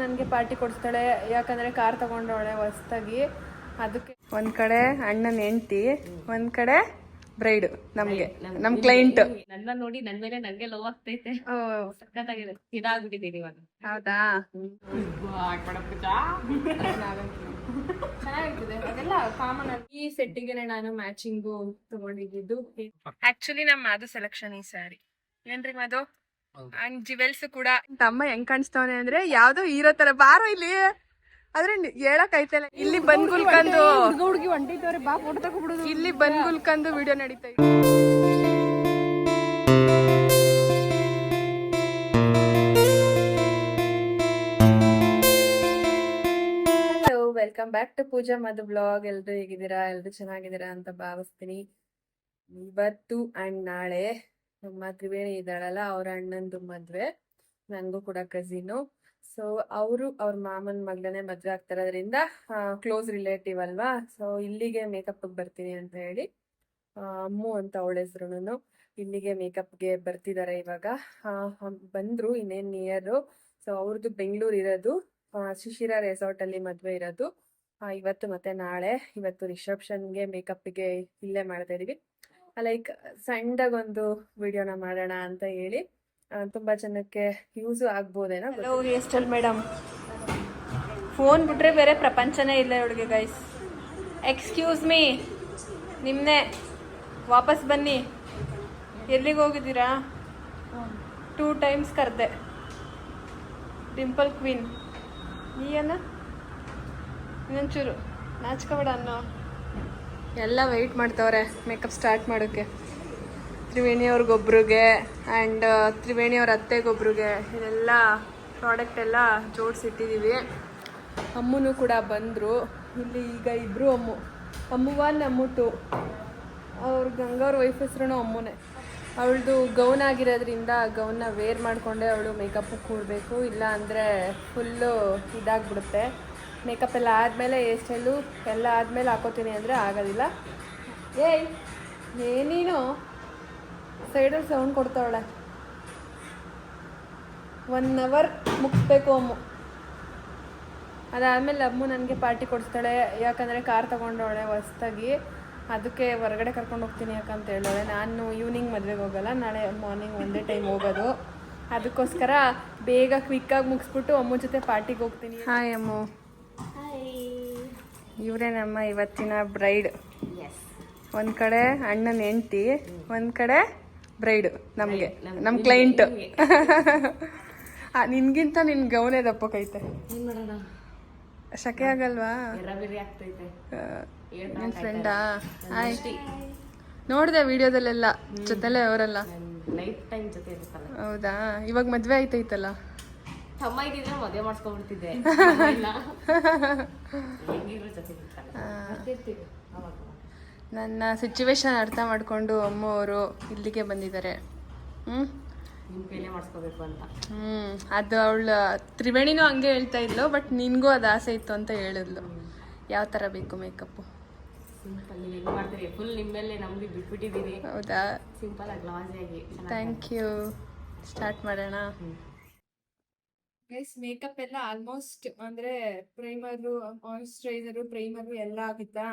ನನಗೆ ಪಾರ್ಟಿ ಕೊಡಿಸ್ತಾಳೆ, ಯಾಕಂದರೆ ಕಾರ್ ತೊಗೊಂಡವಳೆ ಹೊಸ್ದಾಗಿ. ಅದಕ್ಕೆ ಒಂದು ಕಡೆ ಅಣ್ಣನ ಹೆಂಡ್ತಿ, ಒಂದು ಕಡೆ ಬ್ರೈಡ್, ನಮಗೆ ನಮ್ಮ ಕ್ಲೈಂಟ್. ನನ್ನ ನೋಡಿ ನನ್ನ ಮೇಲೆ ನನಗೆ ಲವ್ ಆಗ್ತೈತೆ. ಸಕ್ಕತ್ತಾಗಿದೆ, ಇದಾಗ್ಬಿಟ್ಟಿದ್ದೀನಿ ಇವಾಗ. ಹೌದಾ? ಚೆನ್ನಾಗಿರ್ತದೆ ಅದೆಲ್ಲ ಕಾಮನ್ ಆಗಿ. ಈ ಸೆಟ್ಟಿಗೆ ನಾನು ಮ್ಯಾಚಿಂಗು ತಗೊಂಡಿದ್ದು. ಆಕ್ಚುಲಿ ನಮ್ಮ ಮಾಧು ಸೆಲೆಕ್ಷನ್ ಈ ಸ್ಯಾರಿ ಏನ್ರಿ ಮಾಧು. ಅಂಡ್ ಜಿವೆಲ್ಸ್ ಕೂಡ ತಮ್ಮ ಹೆಂಗ್ ಕಾಣಿಸ್ತವನೆ ಅಂದ್ರೆ ಯಾವ್ದೋ ಹೀರೋ ತರ. ಬಾರೋ ಇಲ್ಲಿ, ಆದ್ರೆ ಹೇಳಕ್ ಐತಲ್ಲ. ಇಲ್ಲಿ ಬಂದ್ ಗುಲ್ಕಂದು ಹುಡುಗಿ ಹೊಂಟಿದ್ದವ್ರೆ, ಬಾ ಫೋಟೋ ತಗೊಬಿಡುದು. ಇಲ್ಲಿ ಬಂದ್ ಗುಲ್ಕಂದು ವಿಡಿಯೋ ನಡೀತಾ ಇದೆ. Hello, welcome back to Pooja Madhu blog. ಎಲ್ರು ಹೇಗಿದ್ದೀರಾ? ಎಲ್ರು ಚೆನ್ನಾಗಿದ್ದೀರಾ ಅಂತ ಭಾವಿಸ್ತೀನಿ. ಇವತ್ತು ಅಂಡ್ ನಾಳೆ ನಮ್ಮ ತ್ರಿವೇಣಿ ಇದ್ದಾಳಲ್ಲ, ಅವ್ರ ಅಣ್ಣಂದು ಮದ್ವೆ, ನನಗೂ ಕೂಡ ಕಸಿನು. ಸೊ ಅವ್ರ ಮಾಮನ ಮಗಳನ್ನೇ ಮದ್ವೆ ಆಗ್ತಿರೋದ್ರಿಂದ ಕ್ಲೋಸ್ ರಿಲೇಟಿವ್ ಅಲ್ವಾ. ಸೊ ಇಲ್ಲಿಗೆ ಮೇಕಪ್ಗೆ ಬರ್ತೀನಿ ಅಂತ ಹೇಳಿ, ಅಮ್ಮು ಅಂತ ಅವಳ ಹೆಸರುನು, ಇಲ್ಲಿಗೆ ಮೇಕಪ್ಗೆ ಬರ್ತಿದ್ದಾರೆ ಇವಾಗ. ಬಂದ್ರು ಇನ್ನೇನು ನಿಯರು. ಸೊ ಅವ್ರದ್ದು ಬೆಂಗಳೂರು ಇರೋದು, ಶಿಶಿರ ರೆಸಾರ್ಟ್ ಅಲ್ಲಿ ಮದ್ವೆ ಇರೋದು ಇವತ್ತು ಮತ್ತೆ ನಾಳೆ. ಇವತ್ತು ರಿಸೆಪ್ಷನ್ಗೆ ಮೇಕಪ್ಗೆ ಇಲ್ಲೇ ಮಾಡ್ತಾ ಇದೀವಿ. ಲೈಕ್ ಸಣ್ಣದಾಗೊಂದು ವಿಡಿಯೋನ ಮಾಡೋಣ ಅಂತ ಹೇಳಿ. ತುಂಬಾ ಜನಕ್ಕೆ ಯೂಸು ಆಗ್ಬೋದೇನೋ. Hello hair style madam. Phone ಬಿಟ್ರೆ ಬೇರೆ ಪ್ರಪಂಚನೇ ಇಲ್ಲ ಇವಳಿಗೆ ಗೈಸ್. ಎಕ್ಸ್ಕ್ಯೂಸ್ ಮೀ, ನಿಮ್ಮನ್ನೇ, ವಾಪಸ್ ಬನ್ನಿ. ಎಲ್ಲಿಗೆ ಹೋಗಿದ್ದೀರಾ? 2 ಟೈಮ್ಸ್ ಕರೆದೆ. ಡಿಂಪಲ್ ಕ್ವೀನ್ ನೀಯನ್ನ ಇನ್ನೊಂಚೂರು ನಾಚ್ಕೊಬೇಡ ಅನ್ನೋ. ಎಲ್ಲ ವೆಯ್ಟ್ ಮಾಡ್ತವ್ರೆ ಮೇಕಪ್ ಸ್ಟಾರ್ಟ್ ಮಾಡೋಕ್ಕೆ. ತ್ರಿವೇಣಿಯವ್ರಿಗೊಬ್ರಿಗೆ ಆ್ಯಂಡ್ ತ್ರಿವೇಣಿಯವ್ರ ಅತ್ತೆಗೊಬ್ರಿಗೆ ಇದೆಲ್ಲ ಪ್ರಾಡಕ್ಟ್ ಎಲ್ಲ ಜೋಡಿಸಿಟ್ಟಿದ್ದೀವಿ. ಅಮ್ಮನೂ ಕೂಡ ಬಂದರು. ಇಲ್ಲಿ ಈಗ ಇಬ್ಬರು ಅಮ್ಮು 1 ಅಮ್ಮು 2. ಅವ್ರ ಗಂಗವ್ರ ವೈಫ್ ಹೆಸ್ರು ಅಮ್ಮನೇ. ಅವಳದು ಗೌನ್ ಆಗಿರೋದ್ರಿಂದ ಗೌನ್ನ ವೇರ್ ಮಾಡಿಕೊಂಡೆ ಅವಳು ಮೇಕಪ್ ಕೂಡಬೇಕು, ಇಲ್ಲ ಅಂದರೆ ಫುಲ್ಲು ಇದಾಗ್ಬಿಡುತ್ತೆ. ಮೇಕಪ್ ಎಲ್ಲ ಆದಮೇಲೆ ಹೇರ್ ಸ್ಟೈಲು ಎಲ್ಲ ಆದಮೇಲೆ ಹಾಕೋತೀನಿ ಅಂದರೆ ಆಗೋದಿಲ್ಲ. ಏನೇನು ಸೈಡಲ್ಲಿ ಸೌಂಡ್ ಕೊಡ್ತಾವಳೆ. 1 ಅವರ್ ಮುಗಿಸ್ಬೇಕು ಅಮ್ಮು. ಅದಾದಮೇಲೆ ಅಮ್ಮು ನನಗೆ ಪಾರ್ಟಿ ಕೊಡಿಸ್ತಾಳೆ, ಯಾಕಂದರೆ ಕಾರ್ ತೊಗೊಂಡವಳೆ ಹೊಸ್ದಾಗಿ. ಅದಕ್ಕೆ ಹೊರಗಡೆ ಕರ್ಕೊಂಡು ಹೋಗ್ತೀನಿ ಯಾಕಂತ ಹೇಳೋಳೆ. ನಾನು ಈವ್ನಿಂಗ್ ಮದುವೆಗೆ ಹೋಗಲ್ಲ, ನಾಳೆ ಮಾರ್ನಿಂಗ್ ಒಂದೇ ಟೈಮ್ ಹೋಗೋದು. ಅದಕ್ಕೋಸ್ಕರ ಬೇಗ ಕ್ವಿಕ್ಕಾಗಿ ಮುಗಿಸ್ಬಿಟ್ಟು ಅಮ್ಮನ ಜೊತೆ ಪಾರ್ಟಿಗೆ ಹೋಗ್ತೀನಿ. ಹಾಯ್ ಅಮ್ಮು. ಇವರೇ ನಮ್ಮ ಇವತ್ತಿನ ಬ್ರೈಡ್. ಒಂದು ಕಡೆ ಅಣ್ಣನ ಹೆಂಡ್ತಿ, ಒಂದು ಕಡೆ ಬ್ರೈಡ್, ನಮಗೆ ನಮ್ಮ ಕ್ಲೈಂಟ್. ನಿನ್ಗಿಂತ ನಿನ್ ಗೌನೇ ದಪ್ಪಕೈತೆ. ಶಕೆ ಆಗಲ್ವಾ? ನಿನ್ ಫ್ರೆಂಡಾ? ನೋಡಿದೆ ವಿಡಿಯೋದಲ್ಲೆಲ್ಲ, ಜೊತೆಲೆ ಅವರೆಲ್ಲ. ಹೌದಾ? ಇವಾಗ ಮದ್ವೆ ಆಯ್ತೈತಲ್ಲ. ತಮ್ಮ ಇದ್ದಿದ್ರೆ ಮದುವೆ ಮಾಡಿಸ್ಕೊಂಡ್ಬಿಡ್ತಿದ್ದೆ. ನನ್ನ ಸಿಚುವೇಶನ್ ಅರ್ಥ ಮಾಡಿಕೊಂಡು ಅಮ್ಮ ಅವರು ಇಲ್ಲಿಗೆ ಬಂದಿದ್ದಾರೆ. ಮಾಡಿಸ್ಕೋಬೇಕು ಅಂತ. ಅದು ಅವಳು ತ್ರಿವೇಣಿನೂ ಹಂಗೆ ಹೇಳ್ತಾ ಇದ್ಲು, ಬಟ್ ನಿನ್ಗೂ ಅದು ಆಸೆ ಇತ್ತು ಅಂತ ಹೇಳಿದ್ಲು. ಯಾವ ಥರ ಬೇಕು ಮೇಕಪ್ಪು? ಸಿಂಪಲ್. ನೀವು ಹೆಂಗೆ ಮಾಡ್ತೀರಿ? ಫುಲ್ ನಿಮ್ಮೆಲ್ಲೇ ನಮಗೆ ಬಿಟ್ಬಿಟ್ಟಿದ್ದೀರಿ. ಹೌದಾ? ಸಿಂಪಲ್ ಆಗಿ ಗ್ಲಾಸಿಯಾಗಿ. Thank you. ಸ್ಟಾರ್ಟ್ ಮಾಡೋಣ. ಗೈಸ್, ಮೇಕಪ್ ಎಲ್ಲ ಆಲ್ಮೋಸ್ಟ್ ಅಂದರೆ ಪ್ರೈಮರು, ಮಾಯಿಶ್ಚರೈಸರು, ಪ್ರೈಮರು ಎಲ್ಲ ಆಗಿತ್ತಾ.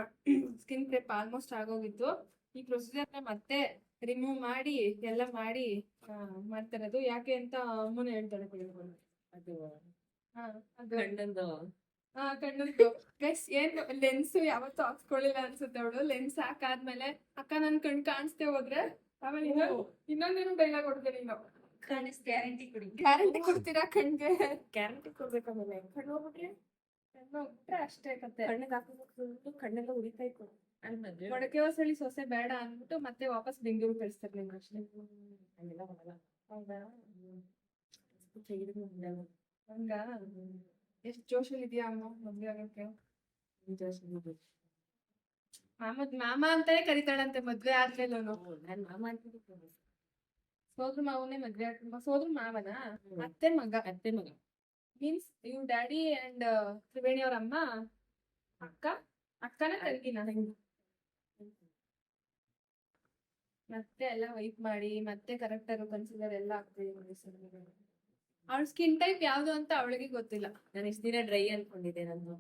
ಸ್ಕಿನ್ ಪ್ರೆಪ್ ಆಲ್ಮೋಸ್ಟ್ ಆಗೋಗಿತ್ತು. ಈ ಪ್ರೊಸೀಜರ್ನ ಮತ್ತೆ ರಿಮೂವ್ ಮಾಡಿ ಎಲ್ಲ ಮಾಡಿ ಮಾಡ್ತಿರೋದು. ಯಾಕೆ ಅಂತ ಅಮ್ಮನ ಹೇಳ್ತಾಳೆ. ಕಣ್ಣಂದು ಗೈಸ್, ಏನು ಲೆನ್ಸ್ ಯಾವತ್ತೂ ಹಾಕ್ಸ್ಕೊಳ್ಳಿಲ್ಲ ಅನ್ಸುತ್ತೆ ಅವಳು. ಲೆನ್ಸ್ ಹಾಕಾದ್ಮೇಲೆ ಅಕ್ಕ ನನ್ ಕಣ್ ಕಾಣಿಸ್ತೇ ಹೋದ್ರೆ ಆಮೇಲೆ ಇನ್ನೊಂದೇನು ಡೈಲಾಗ್ ಹೊಡ್ದೆ ನೀನು. ಗ್ಯಾರಂಟಿ ಕೊಡಿ. ಗ್ಯಾರಂಟಿ ಕೊಡ್ತೀರಾ ಕಣ್ಗೆ? ಗ್ಯಾರಂಟಿ ಕೊಡ್ಬೇಕು. ಆಮೇಲೆ ಕಣ್ಣು ಹೋಗ್ಬಿಟ್ರೆ ಅಷ್ಟೇ ಕತೆ. ಕಣ್ಣಿಗೆ ಹಾಕೋದು ಕಣ್ಣೆಲ್ಲ ಉರಿತಾ ಇತ್ತು. ಮೊಳಕೆ ಹೊಸಳಿ ಸೊಸೆ ಬೇಡ ಅಂದ್ಬಿಟ್ಟು ಮತ್ತೆ ವಾಪಸ್ ಬೆಂಗಳೂರು ಕಳಿಸ್ತಾರೆ ನಿಮ್ಗೆ ಅಷ್ಟೇ. ಹೌದಾ? ಹಂಗ ಎಷ್ಟು ಜೋಶಲ್ಲಿ ಇದೆಯಾ ಅಮ್ಮ ಮದ್ವೆ ಆಗಕ್ಕೆ? ಮಾಮ ಅಂತಾನೆ ಕರಿತಾಳಂತೆ ಮದ್ವೆ ಆದ್ಮೇಲೂ. ಸೋದ್ರ ಮಾವನೇ ಮದ್ವೆ ಆಗ್ತಮ್ಮ. ಸೋದ್ರ ಮಾವನ ಅತ್ತೆ ಮಗ ಮೀನ್ಸ್ ಇವ್ ಡ್ಯಾಡಿ ಅಂಡ್ ತ್ರಿವೇಣಿ ಅವ್ರ ಅಮ್ಮ ಅಕ್ಕನ ತಂಗಿನ. ಮತ್ತೆ ಎಲ್ಲ ವೈಟ್ ಮಾಡಿ ಮತ್ತೆ ಕರೆಕ್ಟರ್ ಕನ್ಸಿಲರ್ ಎಲ್ಲ ಆಗ್ತದೆ. ಅವಳ ಸ್ಕಿನ್ ಟೈಪ್ ಯಾವ್ದು ಅಂತ ಅವಳಿಗೆ ಗೊತ್ತಿಲ್ಲ. ನಾನು ಇಷ್ಟ ದಿನ ಡ್ರೈ ಅನ್ಕೊಂಡಿದ್ದೆ ನನ್ನ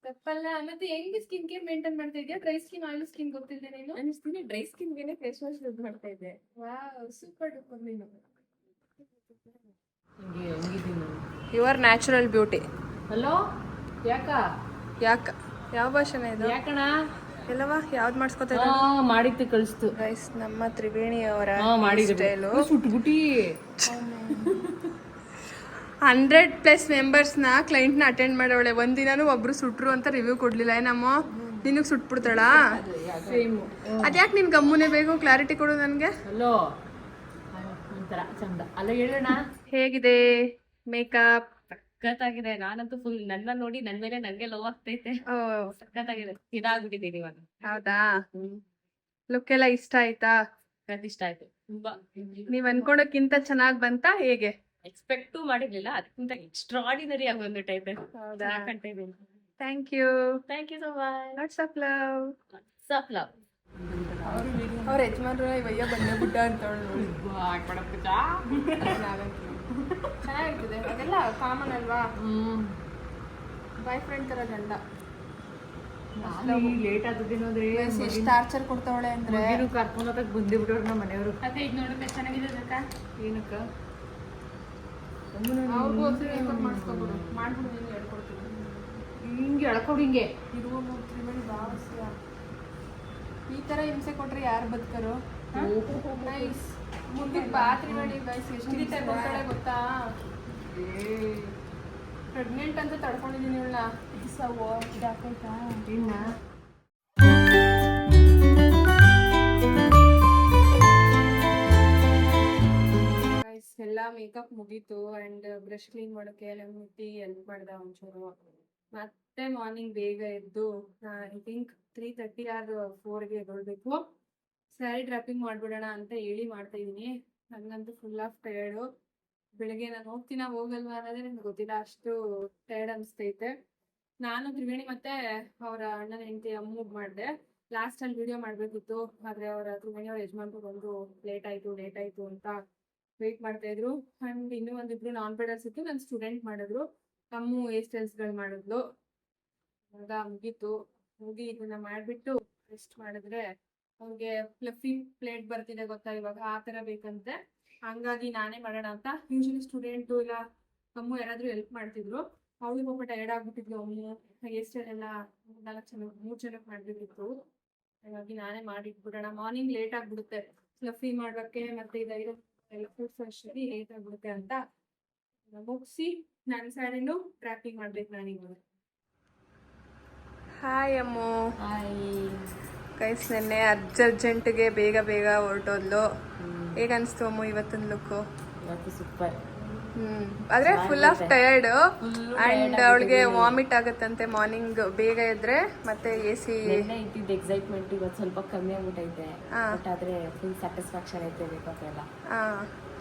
ತಪ್ಪಲ್ಲ. ಮತ್ತೆ ಹೆಂಗ್ ಸ್ಕಿನ್ ಕೇರ್ ಮೇಂಟೈನ್ ಮಾಡ್ತಾ ಇದೀಯಾ? ಡ್ರೈ ಸ್ಕಿನ್ ಆಯಿಲ್ ಸ್ಕಿನ್ ಗೊತ್ತಿಲ್ಲದೆ ನೀನು? ನಾನು ಇಷ್ಟ ದಿನ ಡ್ರೈ ಸ್ಕಿನ್ಗೆನೆ ಫೇಸ್ ವಾಶ್ ಯೂಸ್ ಮಾಡ್ತಾ ಇದ್ದೆ. ವಾವ್, ಸೂಪರ್ ಡೂಪರ್ ನೀನು. ಹೆಂಗಿದ್ದೀನಿ ಯುವರ್ ನ್ಯಾಚುರಲ್ ಬ್ಯೂಟಿ. ಹಲೋ ಯಾಕ ಯಾಕ? ಯಾವ ಭಾಷೆನ ಇದು? ಯಾಕಣ ಎಲ್ಲವಾ ಯಾವ್ದು ಮಾಡಿಸ್ಕೊತಾ ಮಾಡಿತ್ತು ಕಳಿಸ್ತು ಗೈಸ್, ನಮ್ಮ ತ್ರಿವೇಣಿ ಅವರ ಸ್ಟೈಲು ಸುಟ್ಬಿಟ್ಟಿ 100+ ಮೆಂಬರ್ಸ್ನ ಕ್ಲೈಂಟ್ನ ಅಟೆಂಡ್ ಮಾಡೋಳೆ. ಒಂದಿನಾನು ಒಬ್ರು ಸುಟ್ರು ಅಂತ ರಿವ್ಯೂ ಕೊಡ್ಲಿಲ್ಲ. ಏನಮ್ಮ ನಿನಗೆ ಸುಟ್ಬಿಡ್ತಾಳ? ಅದ್ಯಾಕೆ ನಿನ್ ಗಮ್ಮನೆ ಬೇಕು? ಕ್ಲಾರಿಟಿ ಕೊಡು ನನಗೆ. ಹಲೋ ಒಂಥರ ಚಂದ ಅಲ್ಲ ಹೇಳೋಣ. ಹೇಗಿದೆ ಮೇಕಪ್? ಸಖತ್ತಾಗಿದೆ. ನಾನಂತೂ ಫುಲ್ ನನ್ನ ನೋಡಿ ನನ್ ಮೇಲೆ ನಂಗೆ ಲವ್ ಆಗ್ತೈತೆ. ಸಖತ್ತಾಗಿದೆ. ಇದಾಗ್ಬಿಟ್ಟಿದ್ದೀನಿ ಇವಾಗ. ಹೌದಾ? ಲುಕ್ ಎಲ್ಲ ಇಷ್ಟ ಆಯ್ತಾ? ಇಷ್ಟ ಆಯ್ತು ತುಂಬಾ. ನೀವ್ ಅನ್ಕೊಂಡಕ್ಕಿಂತ ಚೆನ್ನಾಗ್ ಬಂತಾ ಹೇಗೆ? ಎಕ್ಸ್ಪೆಕ್ಟೂ ಮಾಡಿರ್ಲಿಲ್ಲ, ಅದಕ್ಕಿಂತ ಎಕ್ಸ್ಟ್ರಾಡಿನರಿ ಆಗಿ ಬಂದ್ಬಿಟ್ಟೈತೆ. ಹೌದಾ? Thank you so much. Lots of love. ಸಾಫ್ ಲವ್. ಅವ್ರ ಯಜಮಾನ್ರು ಇವಯ್ಯ ಬಂದೆ ಬಿಟ್ಟ ಅಂತ ಚೆನ್ನಾಗಿರ್ತದೆ. ಅದೆಲ್ಲ ಕಾಮನ್ ಅಲ್ವಾ? ಬಾಯ್ ಫ್ರೆಂಡ್ ತರ ಗಂಡ. ಲೇಟ್ ಆದ್ರೆ ಎಷ್ಟು ಟಾರ್ಚರ್ ಕೊಡ್ತಾವಳೆ ಅಂದ್ರೆ ಕರ್ಕೊಂಡೋಗ ಬಂದಿ ಬಿಟ್ಟವ್ರು ನಮ್ಮ ಮನೆಯವರು. ಅದೇ ಇದು ನೋಡಕ್ಕೆ ಚೆನ್ನಾಗಿದೆ ಅಕ್ಕ. ಏನಕ್ಕ ಅವ್ರಿಗೂ ಒಂದು ಮೇಕಪ್ ಮಾಡಿಸ್ಕೊಬಿಡು. ಮಾಡ್ಬಿಡು, ನೀನು ಹೇಳ್ಕೊಡ್ತೀನಿ. ಹಿಂಗೆ ಎಳ್ಕೊಡು. ಹಿಂಗೆ ಇರುವ ತ್ರಿವೇಣಿ ಭಾವಸ್ಯ ಈ ತರ ಹಿಂಸೆ ಕೊಟ್ರೆ ಯಾರು ಬದುಕರು? ನೈಸ್. ಮುಂದಕ್ಕೆ ಬಾ ತ್ರಿವೇಣಿ. ಗೈಸ್ ಎಷ್ಟು ಹಿಂಸೆ ಕೊಡ್ತಾಳೆ ಗೊತ್ತಾ? ಪ್ರೆಗ್ನೆಂಟ್ ಅಂತ ತಡ್ಕೊಂಡಿದ್ದೀನಿ ಇವಳನ್ನ. ಇನ್ನ ಎಲ್ಲ ಮೇಕಪ್ ಮುಗೀತು ಅಂಡ್ ಬ್ರಷ್ ಕ್ಲೀನ್ ಮಾಡೋಕೆ ಎಲ್ಲ ಮುಟ್ಟಿ ಹೆಲ್ಪ್ ಮಾಡ್ದೆ ಒಂಚೂರು. ಮತ್ತೆ ಮಾರ್ನಿಂಗ್ ಬೇಗ ಎದ್ದು ಐ ಥಿಂಕ್ 3:30 ಆರ್ 4ಗೆ ಎದ್ದೇಳ್ಬೇಕು. ಸ್ಯಾರಿ ಡ್ರಾಪಿಂಗ್ ಮಾಡ್ಬಿಡೋಣ ಅಂತ ಹೇಳಿ ಮಾಡ್ತಾ ಇದೀನಿ. ನಂಗಂತೂ ಫುಲ್ ಆಫ್ ಟಯರ್ಡು. ಬೆಳಗ್ಗೆ ನಾನು ಹೋಗಲ್ವಾ ಅನ್ನೋದೇ ನನಗೆ ಗೊತ್ತಿಲ್ಲ, ಅಷ್ಟು ಟಯರ್ಡ್ ಅನಿಸ್ತೈತೆ. ನಾನು ತ್ರಿವೇಣಿ ಮತ್ತೆ ಅವರ ಅಣ್ಣನ ಹೆಂಡತಿ ಅಮ್ಮಗ್ ಮಾಡಿದೆ. ಲಾಸ್ಟಲ್ಲಿ ವಿಡಿಯೋ ಮಾಡಬೇಕಿತ್ತು, ಆದರೆ ಅವರ ತ್ರಿವೇಣಿ ಅವ್ರ ಯಜಮಾನ್ರು ಬಂದು ಲೇಟ್ ಆಯಿತು ಅಂತ ವೆಯ್ಟ್ ಮಾಡ್ತಾ ಇದ್ರು. ಅಂಡ್ ಇನ್ನೂ ಒಂದಿಬ್ರು ನಾನ್ ಪೇಡರ್ಸ್ ಇತ್ತು, ನನ್ನ ಸ್ಟೂಡೆಂಟ್ ಮಾಡಿದ್ರು. ಅಮ್ಮು ಹೇರ್ ಸ್ಟೈಲ್ಸ್ಗಳು ಮಾಡಿದ್ಲು. ಆಗ ಮುಗಿ ಇದನ್ನ ಮಾಡಿಬಿಟ್ಟು ರೆಸ್ಟ್ ಮಾಡಿದ್ರೆ ಅವ್ರಿಗೆ ಫ್ಲಫಿ ಪ್ಲೇಟ್ ಬರ್ತಿದೆ ಗೊತ್ತಾ ಇವಾಗ, ಆ ಥರ ಬೇಕಂತೆ. ಹಂಗಾಗಿ ನಾನೇ ಮಾಡೋಣ ಅಂತ. ಯೂಶಲಿ ಸ್ಟೂಡೆಂಟು ಇಲ್ಲ ಅಮ್ಮು ಯಾರಾದರೂ ಹೆಲ್ಪ್ ಮಾಡ್ತಿದ್ರು. ಅವಳು ಪಾಪ ಟಯರ್ಡ್ ಆಗ್ಬಿಟ್ಟಿದ್ಲು. ಅಮ್ಮು ಹೇರ್ ಸ್ಟೈಲ್ ಎಲ್ಲ 3 ಜನಕ್ಕೆ ಮಾಡಬೇಕಿತ್ತು. ಹಾಗಾಗಿ ನಾನೇ ಮಾಡಿಟ್ಬಿಡೋಣ. ಮಾರ್ನಿಂಗ್ ಲೇಟ್ ಆಗಿಬಿಡುತ್ತೆ ಫ್ಲಫಿ ಮಾಡೋಕ್ಕೆ, ಮತ್ತು ಇದೈದು ಎಲ್ಲ ಫುಡ್ ಅಷ್ಟರಲ್ಲಿ ಲೇಟ್ ಆಗಿಬಿಡುತ್ತೆ ಅಂತ ಮುಗಿಸಿ ನನ್ನ ಸ್ಯಾರಿನೂ ಡ್ರಾಪಿಂಗ್ ಮಾಡ್ಬೇಕು ನಾನೀಗ. ಹಾಯ್ ಅಮ್ಮು. ಕೈಸ್ ನೆನ್ನೆ ಅರ್ಜೆಂಟ್ಗೆ ಬೇಗ ಹೊರಟೋದ್ಲು. ಹೇಗ ಅನಿಸ್ತು ಅಮ್ಮು ಇವತ್ತಿನ ಲುಕ್ಕು? ಇವತ್ತು ಸೂಪರ್. ಆದ್ರೆ ಫುಲ್ ಆಫ್ ಟಯರ್ಡ್ ಅಂಡ್ ಅವಳಿಗೆ ವಾಮಿಟ್ ಆಗುತ್ತಂತೆ ಮಾರ್ನಿಂಗ್ ಬೇಗ ಎದ್ರೆ. ಮತ್ತೆ AC ಇದ್ದಿದ್ದು ಎಕ್ಸೈಟ್ಮೆಂಟ್ ಇವತ್ತು ಸ್ವಲ್ಪ ಕಮ್ಮಿ ಆಗ್ಬಿಟ್ಟೈತೆ. ಬಟ್ ಆದ್ರೆ ಫುಲ್ ಸ್ಯಾಟಿಸ್ಫ್ಯಾಕ್ಷನ್ ಐತೆ. ಬೇಕಪ್ಪ ಎಲ್ಲ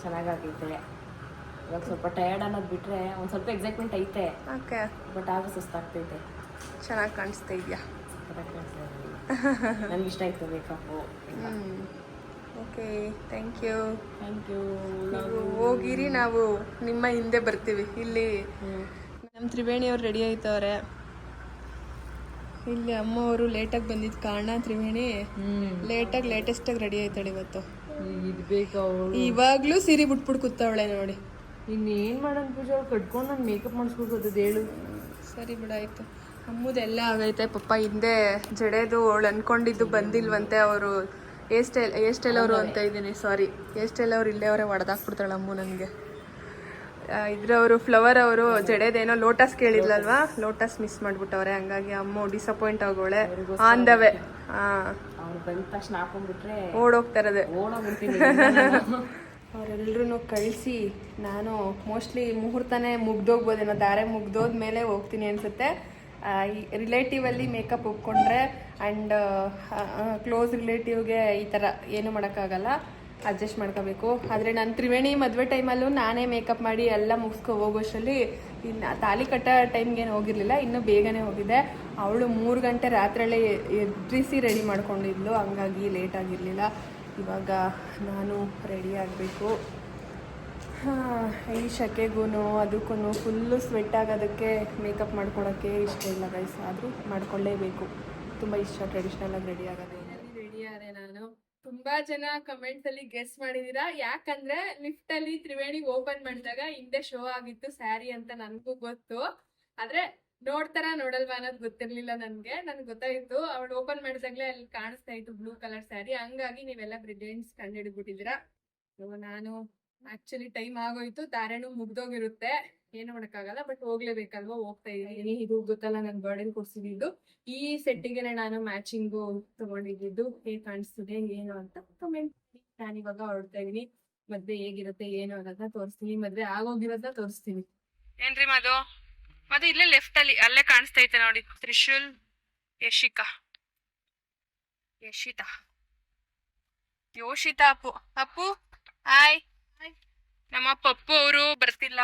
ಚೆನ್ನಾಗೈತೆ. ಇವಾಗ ಸ್ವಲ್ಪ ಟಯರ್ಡ್ ಅನ್ನೋದು ಬಿಟ್ರೆ ಒಂದ್ ಸ್ವಲ್ಪ ಎಕ್ಸೈಟ್ಮೆಂಟ್ ಐತೆ. ಓಕೆ. ಬಟ್ ಆದ್ರೂ ಸುಸ್ತಾಗ್ತೈತೆ. ಚೆನ್ನಾಗಿ ಕಾಣಿಸ್ತಾ ಇದೆಯಾ? ನನ್ಗೆ ಇಷ್ಟ ಆಯ್ತು ಮೇಕಪ್ಪು. Okay, thank you. ಹೋಗಿರಿ. ನಾವು ನಿಮ್ಮ ಹಿಂದೆ ಬರ್ತೀವಿ. ಇಲ್ಲಿ ನಮ್ಮ ತ್ರಿವೇಣಿಯವ್ರು ರೆಡಿ ಆಯ್ತವ್ರೆ. ಇಲ್ಲಿ ಅಮ್ಮ ಅವರು ಲೇಟಾಗಿ ಬಂದಿದ್ದ ಕಾರಣ ತ್ರಿವೇಣಿ ಲೇಟೆಸ್ಟಾಗಿ ರೆಡಿ ಆಯ್ತಾಳೆ ಇವತ್ತು. ಇವಾಗ್ಲೂ ಸೀರೆ ಬಿಟ್ಬಿಟ್ಟು ಕೂತವಳೆ ನೋಡಿ. ಇನ್ನೇನು ಮಾಡೋಣ ಪೂಜಾ, ಕಟ್ಕೊಂಡು ನಾನು ಮೇಕಪ್ ಮಾಡಿಸ್ಬೇಕು ಹೇಳು. ಸರಿ ಬಿಡಾಯ್ತು. ಅಮ್ಮದೆಲ್ಲ ಆಗೈತೆ ಪಾಪ. ಹಿಂದೆ ಜಡೆದು ಅವಳು ಅನ್ಕೊಂಡಿದ್ದು ಬಂದಿಲ್ವಂತೆ. ಅವರು ಹೇರ್ ಸ್ಟೈಲ್ ಅವರು ಅಂತ ಇದ್ದೀನಿ, ಸಾರಿ ಹೇರ್ ಸ್ಟೈಲ್ ಅವ್ರು ಇಲ್ಲೇ ಅವರೇ ಹೊಡೆದಾಕ್ಬಿಡ್ತಾಳೆ ಅಮ್ಮು ನನಗೆ. ಇದ್ರವರು ಫ್ಲವರ್ ಅವರು ಜಡೆದೇನೋ ಲೋಟಸ್ ಕೇಳಿದ್ಲಲ್ವಾ, ಲೋಟಸ್ ಮಿಸ್ ಮಾಡ್ಬಿಟ್ಟವ್ರೆ. ಹಂಗಾಗಿ ಅಮ್ಮ ಡಿಸಪಾಯಿಂಟ್ ಆಗೋಳೆ. On the way. ಅವ್ರು ಬಂದ ತಕ್ಷಣ ಹಾಕೊಂಡ್ಬಿಟ್ರೆ ಓಡೋಗ್ತಾರದೆ. ಓಡೋಗ್ಬಿಡ್ತೀನಿ. ಅವರೆಲ್ಲರೂ ಕಳಿಸಿ ನಾನು ಮೋಸ್ಟ್ಲಿ ಮುಹೂರ್ತನೇ ಮುಗ್ದೋಗ್ಬೋದೇನೋ, ದಾರೆ ಮುಗ್ದೋದ್ಮೇಲೆ ಹೋಗ್ತೀನಿ ಅನಿಸುತ್ತೆ. ರಿಲೇಟಿವಲ್ಲಿ ಮೇಕಪ್ ಒಪ್ಕೊಂಡ್ರೆ ಆ್ಯಂಡ್ ಕ್ಲೋಸ್ ರಿಲೇಟಿವ್ಗೆ ಈ ಥರ ಏನು ಮಾಡೋಕ್ಕಾಗಲ್ಲ, ಅಡ್ಜಸ್ಟ್ ಮಾಡ್ಕೋಬೇಕು. ಆದರೆ ನಾನು ತ್ರಿವೇಣಿ ಮದುವೆ ಟೈಮಲ್ಲೂ ನಾನೇ ಮೇಕಪ್ ಮಾಡಿ ಎಲ್ಲ ಮುಗಿಸ್ಕೊ ಹೋಗೋಷ್ಟರಲ್ಲಿ ಇನ್ನು ತಾಲಿ ಕಟ್ಟೋ ಟೈಮ್ಗೇನು ಹೋಗಿರಲಿಲ್ಲ, ಇನ್ನೂ ಬೇಗನೆ ಹೋಗಿದ್ದೆ. ಅವಳು 3 ಗಂಟೆ ರಾತ್ರಿಯಲ್ಲೇ ಎದ್ರಿಸಿ ರೆಡಿ ಮಾಡ್ಕೊಂಡಿದ್ಲು, ಹಂಗಾಗಿ ಲೇಟ್ ಆಗಿರಲಿಲ್ಲ. ಇವಾಗ ನಾನು ರೆಡಿ ಆಗಬೇಕು. ಈ ಶೆಕೆಗೂ ಅದಕ್ಕೂ ಫುಲ್ಲು ಸ್ವೆಟ್ ಆಗೋದಕ್ಕೆ ಮೇಕಪ್ ಮಾಡ್ಕೊಳಕ್ಕೆ ಇಷ್ಟ ಇಲ್ಲ ಗೈಸ್, ಆದರೂ ಮಾಡ್ಕೊಳ್ಳೇಬೇಕು. ತುಂಬ ಇಷ್ಟ ಟ್ರೆಡಿಷ್ನಲ್ ಆಗಿ ರೆಡಿ ಆಗೋದು. ರೆಡಿ ಆದೆ ನಾನು. ತುಂಬಾ ಜನ ಕಮೆಂಟ್ಸ್ ಅಲ್ಲಿ ಗೆಸ್ ಮಾಡಿದೀರಾ, ಯಾಕಂದ್ರೆ ಲಿಫ್ಟ್ ಅಲ್ಲಿ ತ್ರಿವೇಣಿ ಓಪನ್ ಮಾಡಿದಾಗ ಹಿಂದೆ ಶೋ ಆಗಿತ್ತು ಸ್ಯಾರಿ ಅಂತ ನನಗೂ ಗೊತ್ತು. ಆದ್ರೆ ನೋಡ್ತಾರ ನೋಡಲ್ವಾ ಅನ್ನೋದು ಗೊತ್ತಿರ್ಲಿಲ್ಲ ನನ್ಗೆ ಗೊತ್ತಾಗಿತ್ತು ಅವಳು ಓಪನ್ ಮಾಡಿದಾಗ್ಲೇ ಅಲ್ಲಿ ಕಾಣಿಸ್ತಾ ಇತ್ತು ಬ್ಲೂ ಕಲರ್ ಸ್ಯಾರಿ. ಹಂಗಾಗಿ ನೀವೆಲ್ಲ ಬ್ರಿಲಿಯನ್ಸ್ ಕಂಡು ಹಿಡಿದ್ಬಿಟ್ಟಿದ್ದೀರಾ. ನಾನು ಆಕ್ಚುಲಿ ಟೈಮ್ ಆಗೋಯ್ತು, ಧಾರಣು ಮುಗ್ದೋಗಿರುತ್ತೆ, ಏನು ಮಾಡಕ್ಕಾಗಲ್ಲ, ಬಟ್ ಹೋಗ್ಲೇಬೇಕಲ್ವಾ, ಹೋಗ್ತಾ ಇದೀನಿ. ಇದು ಗೊತ್ತಲ್ಲ ನನ್ ಬರ್ಡೇ ಕೊಡ್ಸಿದ್ದು. ಈ ಸೆಟ್ಟಿಗೆ ನಾನು ಮ್ಯಾಚಿಂಗು ತಗೊಂಡಿದ್ದು. ಹೇಗ್ ಕಾಣಿಸ್ತಿದೆ ಏನು ಅಂತ ಕಮೆಂಟ್. ನಾನು ಇವಾಗ ಹೊರಡ್ತಾ ಇದೀನಿ. ಮದ್ವೆ ಹೇಗಿರುತ್ತೆ ಏನು ಅನ್ನೋದನ್ನ ತೋರಿಸ್ತೀನಿ, ಮದ್ವೆ ಆಗೋಗಿರೋದನ್ನ ತೋರಿಸ್ತೀನಿ. ಏನ್ರಿ ಮದು ಇಲ್ಲೇ ಲೆಫ್ಟ್ ಅಲ್ಲಿ ಅಲ್ಲೇ ಕಾಣಿಸ್ತಾ ಐತೆ ನೋಡಿ, ತ್ರಿಶೂಲ್ ಯಶಿತಾ ಯೋಷಿತಾ ಅಪ್ಪು ಹಾಯ್. ನಮ್ಮ ಪಪ್ಪು ಅವರು ಬರ್ತಿಲ್ಲ,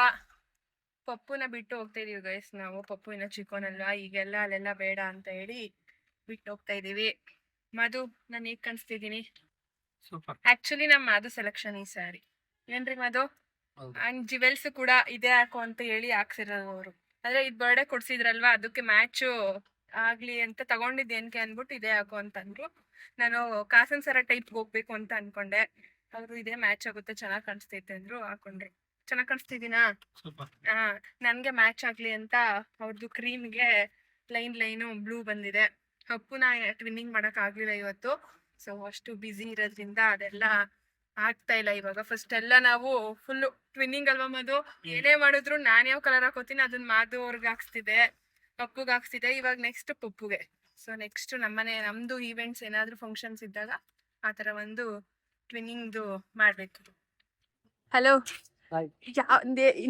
ಪಪ್ಪುನ ಬಿಟ್ಟು ಹೋಗ್ತಾ ಇದೀವಿ ಗೈಸ್ ನಾವು. ಪಪ್ಪು ಇನ್ನ ಚಿಕ್ಕವನಲ್ಲ, ಈಗೆಲ್ಲ ಅಲ್ಲೆಲ್ಲ ಬೇಡ ಅಂತ ಹೇಳಿ ಬಿಟ್ಟು ಹೋಗ್ತಾ ಇದೀವಿ. ಮಧು ನಾನು ಹೇಗ್ ಕಾಣಿಸ್ತಿದೀನಿ? ಆಕ್ಚುಲಿ ನಮ್ಮ ಮಾಧು ಸೆಲೆಕ್ಷನ್ ಈ ಸ್ಯಾರಿ. ಏನ್ರಿ ಮಧು? ಅಂಡ್ ಜಿವೆಲ್ಸ್ ಕೂಡ ಇದೇ ಹಾಕೋ ಅಂತ ಹೇಳಿ ಹಾಕ್ಸಿರೋರು ಅವರು. ಆದ್ರೆ ಇದ್ ಬರ್ಡೇ ಕೊಡ್ಸಿದ್ರಲ್ವಾ, ಅದಕ್ಕೆ ಮ್ಯಾಚು ಆಗ್ಲಿ ಅಂತ ತಗೊಂಡಿದ್ದೇನ್ಕೆ ಅನ್ಬಿಟ್ಟು ಇದೇ ಹಾಕೋ ಅಂತ ಅಂದ್ರು. ನಾನು ಕಾಸನ್ ಸರ ಟೈಪ್ ಹೋಗ್ಬೇಕು ಅಂತ ಅನ್ಕೊಂಡೆ. ಅವರು ಇದೇ ಮ್ಯಾಚ್ ಆಗುತ್ತೆ, ಚೆನ್ನಾಗ್ ಕಾಣಿಸ್ತೈತೆ ಅಂದ್ರು, ಹಾಕೊಂಡ್ರು. ಚೆನ್ನಾಗ್ ಕಾಣಿಸ್ತಿದ್ದೀನಾ? ನನ್ಗೆ ಮ್ಯಾಚ್ ಆಗ್ಲಿ ಅಂತ ಅವ್ರದ್ದು ಕ್ರೀಮ್ಗೆ ಲೈನು ಬ್ಲೂ ಬಂದಿದೆ. ಅಪ್ಪುನ ಟ್ವಿನ್ನಿಂಗ್ ಮಾಡಕ್ ಆಗ್ಲಿಲ್ಲ ಇವತ್ತು, ಸೊ ಅಷ್ಟು ಬ್ಯುಸಿ ಇರೋದ್ರಿಂದ ಅದೆಲ್ಲ ಆಗ್ತಾ ಇಲ್ಲ ಇವಾಗ. ಫಸ್ಟ್ ಎಲ್ಲ ನಾವು ಫುಲ್ ಟ್ವಿನ್ನಿಂಗ್ ಅಲ್ವಾ ಮಧು, ಏನೇ ಮಾಡಿದ್ರು ನಾನ್ ಯಾವ ಕಲರ್ ಹಾಕೋತೀನಿ ಅದನ್ನ ಮಾಧು ಅವ್ರಿಗೆ ಹಾಕ್ಸ್ತಿದ್ದೆ, ಪಪ್ಪುಗೆ ಹಾಕ್ಸ್ತಿದ್ದೆ. ಇವಾಗ ನೆಕ್ಸ್ಟ್ ಪಪ್ಪುಗೆ. ಸೊ ನೆಕ್ಸ್ಟ್ ನಮ್ದು ಈವೆಂಟ್ಸ್ ಏನಾದ್ರು ಫಂಕ್ಷನ್ಸ್ ಇದ್ದಾಗ ಆತರ ಒಂದು ಟ್ವಿನ್ನಿಂಗ್ದು ಮಾಡ್ಬೇಕು. ಹಲೋ,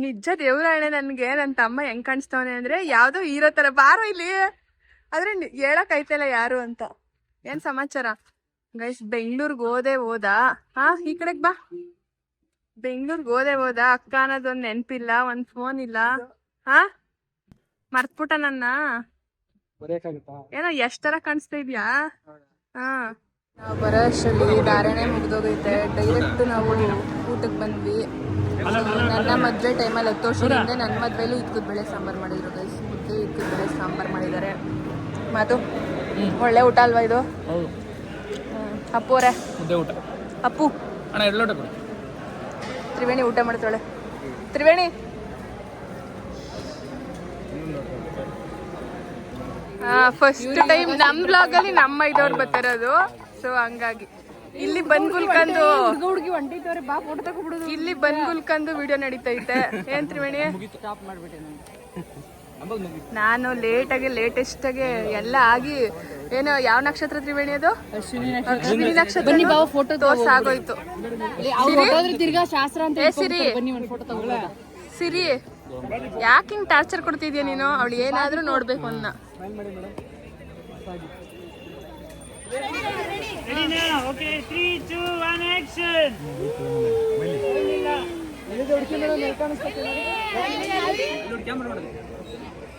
ನಿಜ ದೇವ್ರಾಣೆ ನನ್ಗೆ ನನ್ ತಮ್ಮ ಹೆಂಗ್ ಕಾಣಿಸ್ತವನೆ ಅಂದ್ರೆ ಯಾವ್ದೋ ಹೀರೋ ತರ. ಬಾರೋ ಇಲ್ಲಿ, ಆದ್ರೆ ಹೇಳಕ್ ಐತಲ್ಲ ಯಾರು ಅಂತ. ಏನ್ ಸಮಾಚಾರ ಗೈಸ್? ಬೆಂಗ್ಳೂರ್ಗ್ ಹೋದ ಈ ಕಡೆಗ್ ಬಾ. ಬೆಂಗ್ಳೂರ್ಗ್ ಹೋದ ಅಕ್ಕ ಅನ್ನೋದೊಂದ್ ನೆನ್ಪಿಲ್ಲ, ಒಂದ್ ಫೋನ್ ಇಲ್ಲ. ಮರ್ತ್ಬಿಟ್ಟ ನನ್ನ. ಏನೋ ಎಷ್ಟ್ ತರ ಕಾಣಿಸ್ತಾ ಇದ್ಯಾ? ನಾವು ಬರೋ ಅಷ್ಟರಲ್ಲಿ ಧಾರಣೆ ಮುಗ್ದೋಗೈತೆ. ಡೈರೆಕ್ಟ್ ನಾವು ಊಟಕ್ಕೆ ಬಂದ್ವಿ. ನನ್ನ ಮದ್ವೆ ಟೈಮಲ್ಲಿ 10 ವರ್ಷದಿಂದ ನನ್ನ ಮದ್ವೆಲೂ ಇದ್ಕುದ್ ಬೇಳೆ ಸಾಂಬಾರ್ ಮಾಡಿದ್ರು ಗೈಸ್. ಮುದ್ದೆ ಇದ್ಕುದ್ ಬೇಳೆ ಸಾಂಬಾರ್ ಮಾಡಿದ್ದಾರೆ. ಮಾತು ಒಳ್ಳೆ ಊಟ ಅಲ್ವಾ ಇದು? ಅಪ್ಪು ಅವರೇ, ಅಪ್ಪು ತ್ರಿವೇಣಿ ಊಟ ಮಾಡ್ತಾಳೆ. ತ್ರಿವೇಣಿ ಫಸ್ಟ್ ಟೈಮ್ ನಮ್ ಬ್ಲಾಗ್ ಅಲ್ಲಿ ನಮ್ಮ ಇದವ್ರು ಬರ್ತಿರೋದು. ಸೊ ಹಂಗಾಗಿ ಇಲ್ಲಿ ಬಂದ್ ಗುಲ್ಕಂದು ವಿಡಿಯೋ ನಡೀತೈತೆ. ಏನ್ ತ್ರಿವೇಣಿ? ನಾನು ಲೇಟೆಸ್ಟ್ ಆಗಿ ಎಲ್ಲ ಆಗಿ ಏನೋ ಯಾವ ನಕ್ಷತ್ರ ತ್ರಿವೇಣಿ ಅದು? ಅಶ್ವಿನಿ ನಕ್ಷತ್ರ ತೋರ್ಸಾಗೋಯ್ತು. ಸಿರಿ ಯಾಕೆ ಹಿಂಗ್ ಟಾರ್ಚರ್ ಕೊಡ್ತಿದ್ಯಾ ನೀನು? ಅವಳು ಏನಾದ್ರೂ ನೋಡ್ಬೇಕು ಅನ್ನ.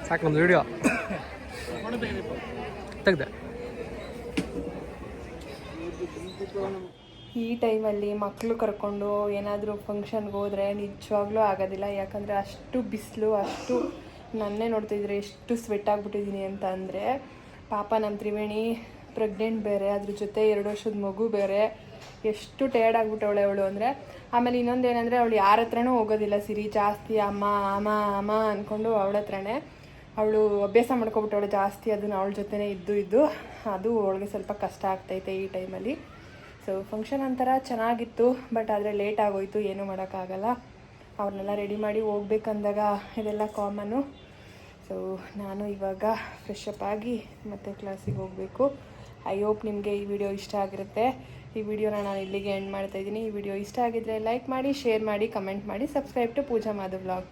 ಸಾಕು ನಮ್ದು ವಿಡಿಯೋ ತೆಗ್ದೆ. ಈ ಟೈಮಲ್ಲಿ ಮಕ್ಕಳು ಕರ್ಕೊಂಡು ಏನಾದರೂ ಫಂಕ್ಷನ್ಗೆ ಹೋದರೆ ನಿಜವಾಗ್ಲೂ ಆಗೋದಿಲ್ಲ. ಯಾಕಂದರೆ ಅಷ್ಟು ಬಿಸಿಲು, ಅಷ್ಟು ನನ್ನೇ ನೋಡ್ತಿದ್ರೆ ಎಷ್ಟು ಸ್ವೆಟ್ ಆಗಿಬಿಟ್ಟಿದ್ದೀನಿ ಅಂತ. ಅಂದರೆ ಪಾಪ ನಮ್ಮ ತ್ರಿವೇಣಿ ಪ್ರೆಗ್ನೆಂಟ್ ಬೇರೆ, ಅದ್ರ ಜೊತೆ 2 ವರ್ಷದ ಮಗು ಬೇರೆ, ಎಷ್ಟು ಟಯರ್ಡ್ ಆಗಿಬಿಟ್ಟವಳೆ ಅವಳು. ಅಂದರೆ ಆಮೇಲೆ ಇನ್ನೊಂದೇನೆಂದರೆ ಅವಳು ಯಾರ ಹತ್ರನೂ ಹೋಗೋದಿಲ್ಲ ಸಿರಿ. ಜಾಸ್ತಿ ಅಮ್ಮ ಅಮ್ಮ ಅಮ್ಮ ಅಂದ್ಕೊಂಡು ಅವಳ ಹತ್ರನೇ ಅವಳು ಅಭ್ಯಾಸ ಮಾಡ್ಕೊಬಿಟ್ಟವಳು ಜಾಸ್ತಿ. ಅದನ್ನು ಅವಳ ಜೊತೆನೇ ಇದ್ದು ಅದು ಅವಳಿಗೆ ಸ್ವಲ್ಪ ಕಷ್ಟ ಆಗ್ತೈತೆ ಈ ಟೈಮಲ್ಲಿ. ಸೊ ಫಂಕ್ಷನ್ ಒಂಥರ ಚೆನ್ನಾಗಿತ್ತು, ಬಟ್ ಆದರೆ ಲೇಟ್ ಆಗೋಯ್ತು, ಏನೂ ಮಾಡೋಕ್ಕಾಗಲ್ಲ. ಅವ್ರನ್ನೆಲ್ಲ ರೆಡಿ ಮಾಡಿ ಹೋಗ್ಬೇಕಂದಾಗ ಇದೆಲ್ಲ ಕಾಮನ್ನು. ಸೊ ನಾನು ಇವಾಗ ಫ್ರೆಶ್ ಅಪ್ ಆಗಿ ಮತ್ತೆ ಕ್ಲಾಸಿಗೆ ಹೋಗಬೇಕು. ಐ ಹೋಪ್ ನಿಮಗೆ ಈ ವಿಡಿಯೋ ಇಷ್ಟ ಆಗಿರುತ್ತೆ. ಈ ವಿಡಿಯೋನ ನಾನು ಇಲ್ಲಿಗೆ ಎಂಡ್ ಮಾಡ್ತಾಯಿದ್ದೀನಿ. ಈ ವಿಡಿಯೋ ಇಷ್ಟ ಆಗಿದ್ದರೆ ಲೈಕ್ ಮಾಡಿ, ಶೇರ್ ಮಾಡಿ, ಕಮೆಂಟ್ ಮಾಡಿ, subscribe to Pooja Madhu vlog.